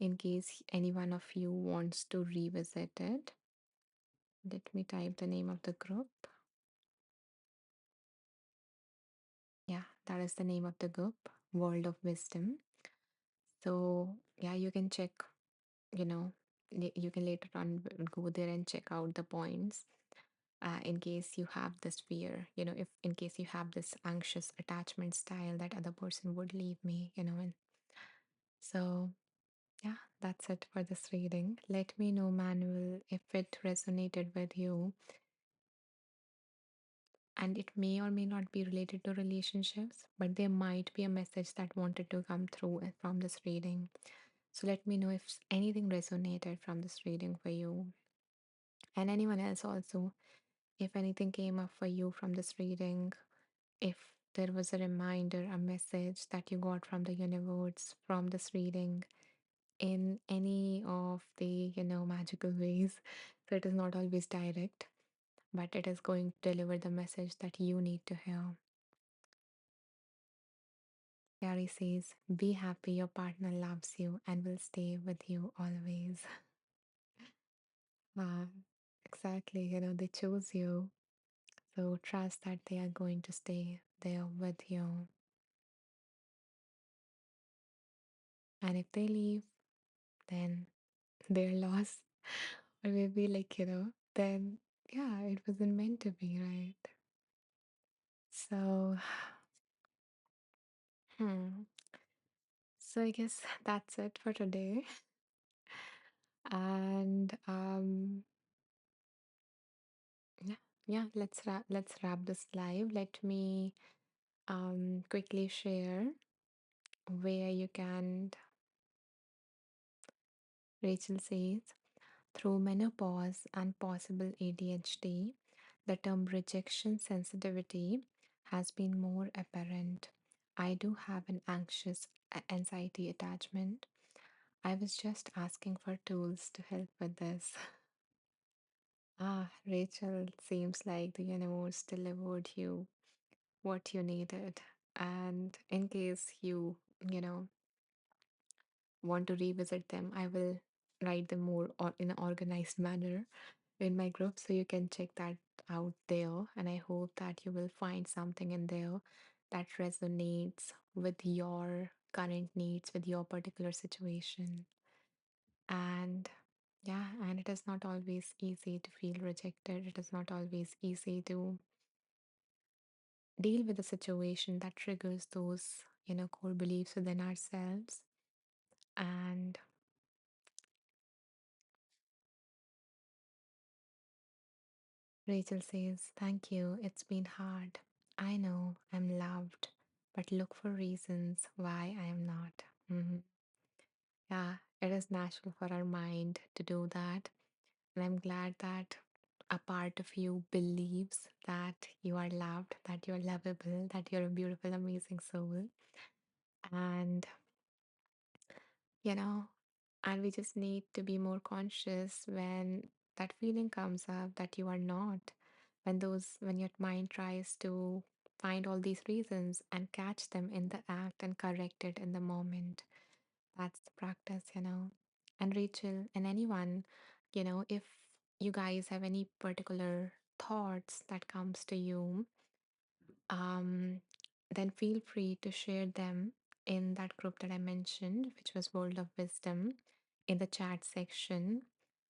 in case any one of you wants to revisit it. Let me type the name of the group. Yeah, that is the name of the group, World of Wisdom. So, yeah, you can check, you know, you can later on go there and check out the points in case you have this fear, if in case you have this anxious attachment style that other person would leave me, and so, yeah, that's it for this reading. Let me know, Manuel, if it resonated with you, and it may or may not be related to relationships, but there might be a message that wanted to come through from this reading. So let me know if anything resonated from this reading for you, and anyone else also, if anything came up for you from this reading, if there was a reminder, a message that you got from the universe from this reading in any of the, magical ways. So it is not always direct, but it is going to deliver the message that you need to hear. Gary says, be happy, your partner loves you and will stay with you always. Ah, exactly. They chose you. So trust that they are going to stay there with you. And if they leave, then their loss. Or maybe, like, then yeah, it wasn't meant to be, right? So, hmm. So I guess that's it for today. And yeah, yeah, let's wrap this live. Let me quickly share where you can. Rachel says, through menopause and possible ADHD, the term rejection sensitivity has been more apparent. I do have an anxious anxiety attachment. I was just asking for tools to help with this. Ah, Rachel, it seems like the universe delivered you what you needed. And in case you want to revisit them, I will write them more in an organized manner in my group, so you can check that out there. And I hope that you will find something in there that resonates with your current needs, with your particular situation. And yeah, and it is not always easy to feel rejected. It is not always easy to deal with a situation that triggers those, core beliefs within ourselves. And Rachel says, "Thank you. It's been hard. I know I'm loved, but look for reasons why I am not." Yeah, it is natural for our mind to do that. And I'm glad that a part of you believes that you are loved, that you're lovable, that you're a beautiful, amazing soul. And, you know, and we just need to be more conscious when that feeling comes up that you are not. When your mind tries to find all these reasons and catch them in the act and correct it in the moment. That's the practice. And Rachel and anyone, if you guys have any particular thoughts that comes to you, um, then feel free to share them in that group that I mentioned, which was World of Wisdom, in the chat section,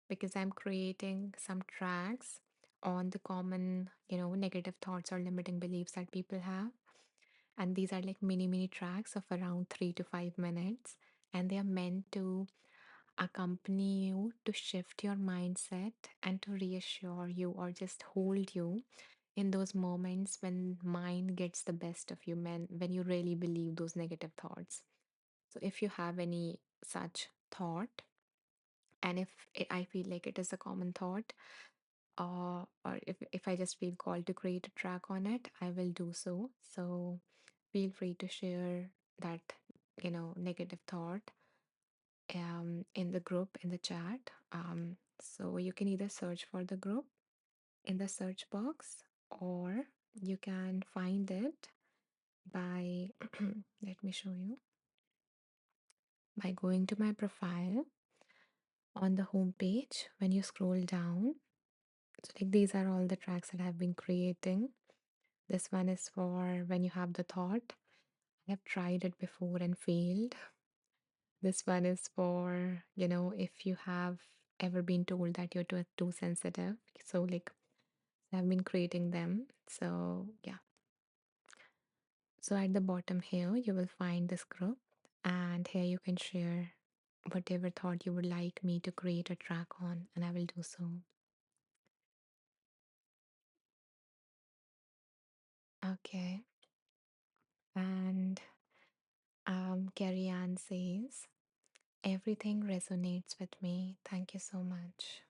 because I'm creating some tracks on the common, negative thoughts or limiting beliefs that people have. And these are like mini tracks of around 3 to 5 minutes. And they are meant to accompany you to shift your mindset and to reassure you or just hold you in those moments when mind gets the best of you, when you really believe those negative thoughts. So if you have any such thought, and if I feel like it is a common thought, or if I just feel called to create a track on it, I will do so. So feel free to share that, negative thought in the group, in the chat. So you can either search for the group in the search box, or you can find it by, let me show you, by going to my profile on the home page. When you scroll down, so like these are all the tracks that I've been creating. This one is for when you have the thought. I have tried it before and failed. This one is for, if you have ever been told that you're too sensitive. So, like, I've been creating them. So, yeah. So, at the bottom here, you will find this group, and here you can share whatever thought you would like me to create a track on, and I will do so. Okay. And Carrie Ann says, "Everything resonates with me. Thank you so much."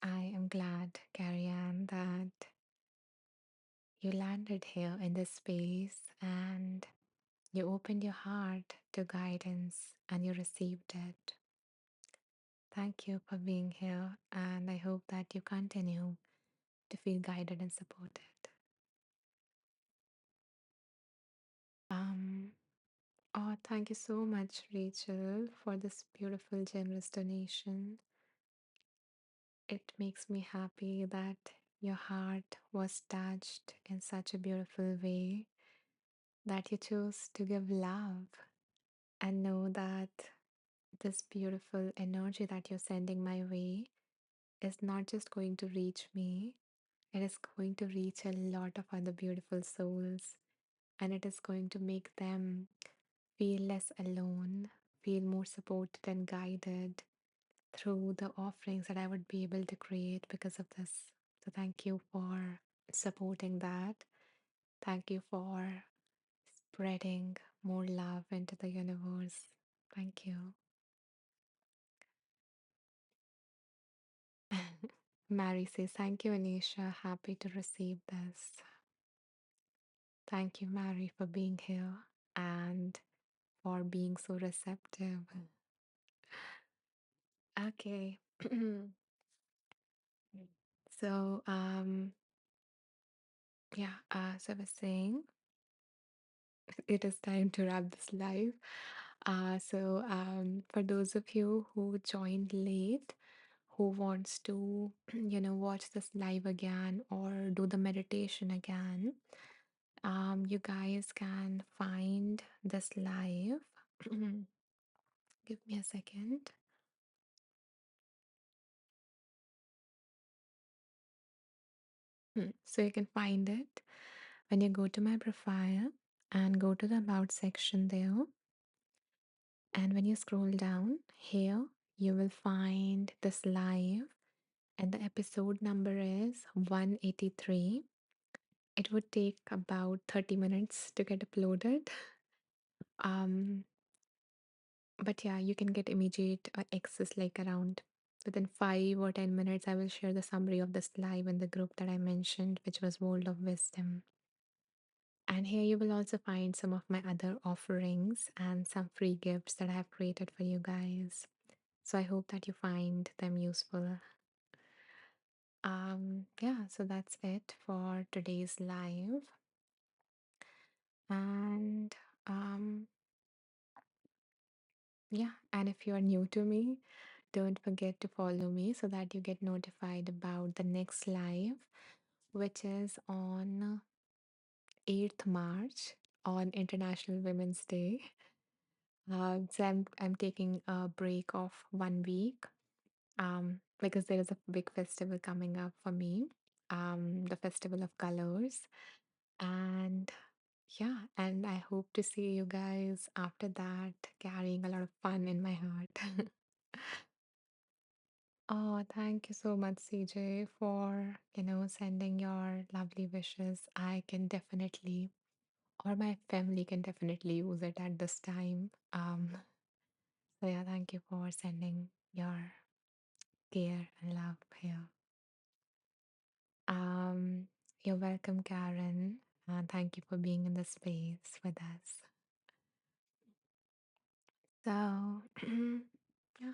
I am glad, Carrie Ann, that you landed here in this space and you opened your heart to guidance and you received it. Thank you for being here, and I hope that you continue to feel guided and supported. Um, oh, thank you so much, Rachel, for this beautiful, generous donation. It makes me happy that your heart was touched in such a beautiful way, that you chose to give love and know that this beautiful energy that you're sending my way is not just going to reach me, it is going to reach a lot of other beautiful souls, and it is going to make them feel less alone, feel more supported and guided through the offerings that I would be able to create because of this. So, thank you for supporting that. Thank you for spreading more love into the universe. Thank you. Mary says, "Thank you, Anisha. Happy to receive this." Thank you, Mary, for being here and for being so receptive. Okay. So, yeah, so I was saying it is time to wrap this live. For those of you who joined late, who wants to, watch this live again or do the meditation again, you guys can find this live. Give me a second. So you can find it when you go to my profile and go to the About section there. And when you scroll down here, you will find this live. and the episode number is 183. It would take about 30 minutes to get uploaded. Um, but yeah, you can get immediate access like around within 5 or 10 minutes. I will share the summary of this live in the group that I mentioned, which was World of Wisdom. And here you will also find some of my other offerings and some free gifts that I have created for you guys. So I hope that you find them useful. Yeah, so that's it for today's live. And um, yeah, and if you're new to me, don't forget to follow me so that you get notified about the next live, which is on 8th March on International Women's Day. So I'm taking a break of 1 week because there is a big festival coming up for me, the Festival of Colors. And yeah, and I hope to see you guys after that, carrying a lot of fun in my heart. Oh, thank you so much, CJ, for, sending your lovely wishes. I can definitely, or my family can definitely use it at this time. So yeah, thank you for sending your care and love here. Um, you're welcome, Karen, and thank you for being in the space with us. So, yeah,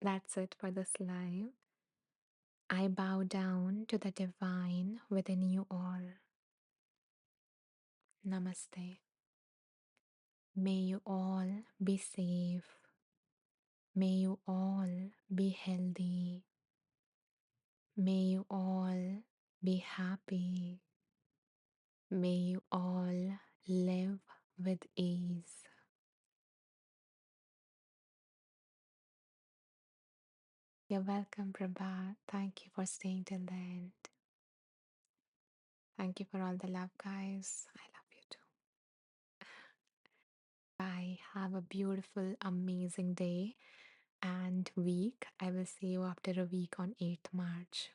that's it for this live. I bow down to the divine within you all. Namaste. May you all be safe. May you all be healthy. May you all be happy. May you all live with ease. You're welcome, Prabhat. Thank you for staying till the end. Thank you for all the love, guys. I love you too. Bye. Have a beautiful, amazing day and week. I will see you after a week on 8th March.